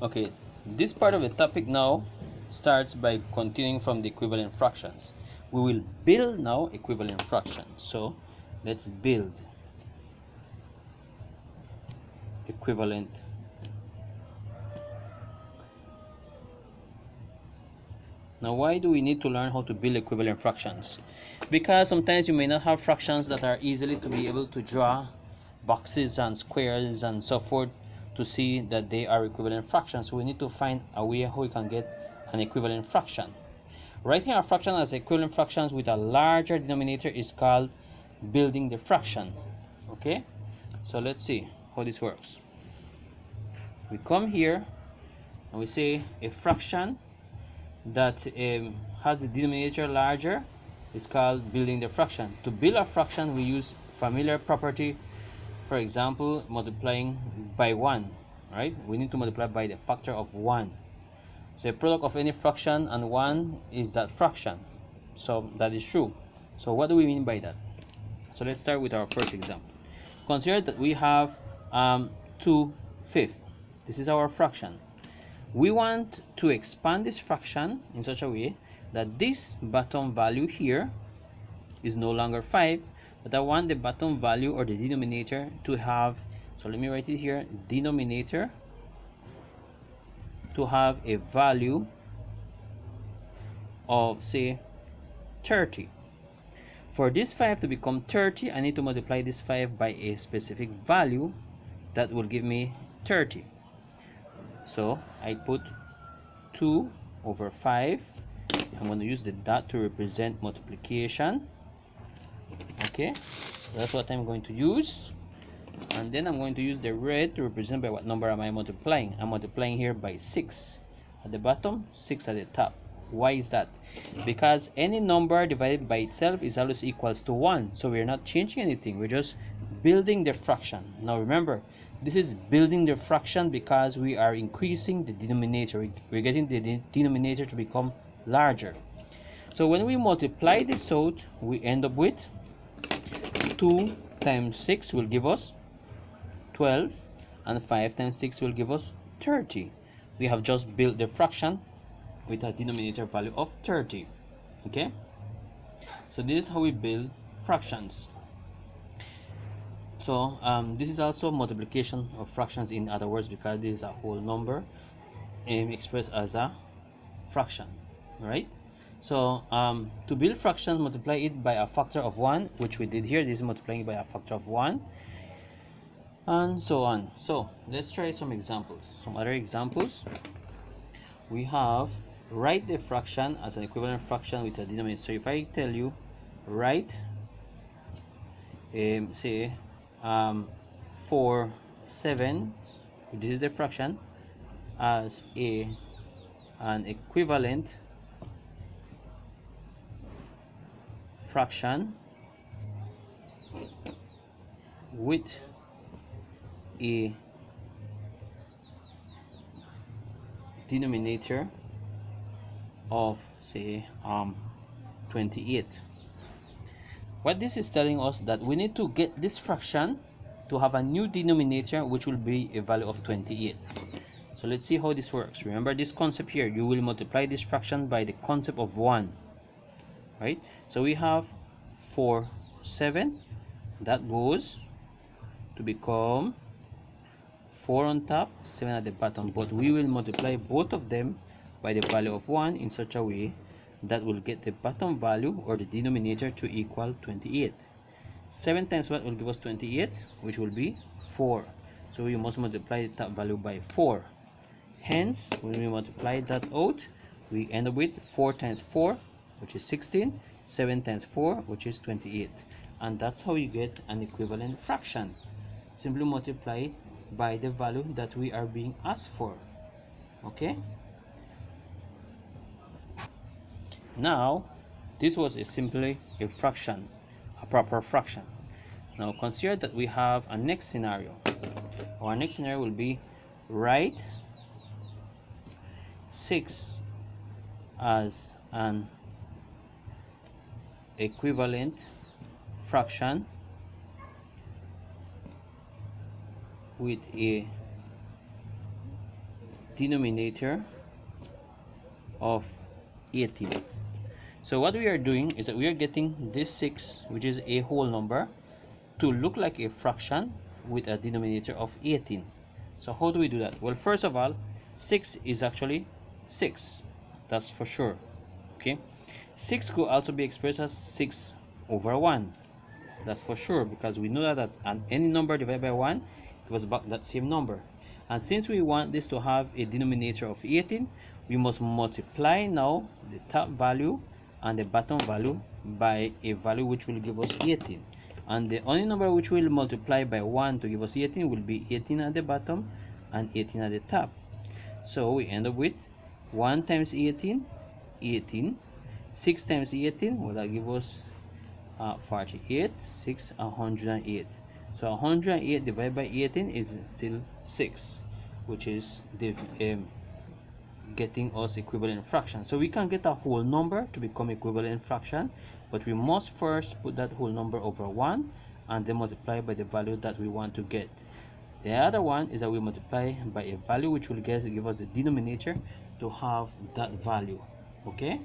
Okay, this part of the topic now starts by continuing from the equivalent fractions. We will build now equivalent fractions. So let's build equivalent. Now, why do we need to learn how to build equivalent fractions? Because sometimes you may not have fractions that are easily to be able to draw boxes and squares and so forth to see that they are equivalent fractions. So we need to find a way how we can get an equivalent fraction. Writing a fraction as equivalent fractions with a larger denominator is called building the fraction. Okay, so let's see how this works. We come here and we say a fraction that has the denominator larger is called building the fraction. To build a fraction, we use familiar property. For example, multiplying by 1, right? We need to multiply by the factor of 1. So a product of any fraction and 1 is that fraction. So that is true. So what do we mean by that? So let's start with our first example. Consider that we have 2/5. This is our fraction. We want to expand this fraction in such a way that this bottom value here is no longer 5, but I want the bottom value or the denominator to have, so let me write it here, denominator to have a value of, say, 30. For this 5 to become 30, I need to multiply this 5 by a specific value that will give me 30. So I put 2/5. I'm going to use the dot to represent multiplication. Okay, so that's what I'm going to use. And then I'm going to use the red to represent by what number am I multiplying. I'm multiplying here by 6 at the bottom, 6 at the top. Why is that? Because any number divided by itself is always equals to 1. So we're not changing anything. We're just building the fraction. Now remember, this is building the fraction because we are increasing the denominator. We're getting the denominator to become larger. So when we multiply this out, we end up with 2 times 6 will give us 12, and 5 times 6 will give us 30. We have just built the fraction with a denominator value of 30. Okay, so this is how we build fractions. So this is also multiplication of fractions, in other words, because this is a whole number expressed as a fraction, right? So to build fractions, multiply it by a factor of 1, which we did here. This is multiplying it by a factor of 1, and so on. So let's try some examples. Some other examples. We have write the fraction as an equivalent fraction with a denominator. So if I tell you write say 4/7, this is the fraction, as an equivalent fraction with a denominator of, say, 28. What this is telling us that we need to get this fraction to have a new denominator, which will be a value of 28. So let's see how this works. Remember this concept here. You will multiply this fraction by the concept of 1, right? So we have 4/7. That goes to become 4 on top, 7 at the bottom, but we will multiply both of them by the value of 1 in such a way that will get the bottom value or the denominator to equal 28. 7 times what will give us 28, which will be 4. So we must multiply the top value by 4. Hence, when we multiply that out, we end up with 4 times 4, which is 16, 7 times 4, which is 28. And that's how you get an equivalent fraction. Simply multiply it by the value that we are being asked for. Okay? Now, this was simply a fraction, a proper fraction. Now consider that we have a next scenario. Our next scenario will be write 6 as an equivalent fraction with a denominator of 18. So what we are doing is that we are getting this 6, which is a whole number, to look like a fraction with a denominator of 18. So how do we do that? Well, first of all, 6 is actually 6. That's for sure. Okay. 6 could also be expressed as 6 over 1. That's for sure, because we know that any number divided by 1 gives back that same number. And since we want this to have a denominator of 18, we must multiply now the top value and the bottom value by a value which will give us 18. And the only number which will multiply by 1 to give us 18 will be 18 at the bottom and 18 at the top. So we end up with 1 times 18, 18. 6 times 18, well, that gives us 48, 6, 108. So 108 divided by 18 is still 6, which is the getting us equivalent fraction. So we can get a whole number to become equivalent fraction, but we must first put that whole number over 1 and then multiply by the value that we want to get. The other one is that we multiply by a value which will give us a denominator to have that value. Okay,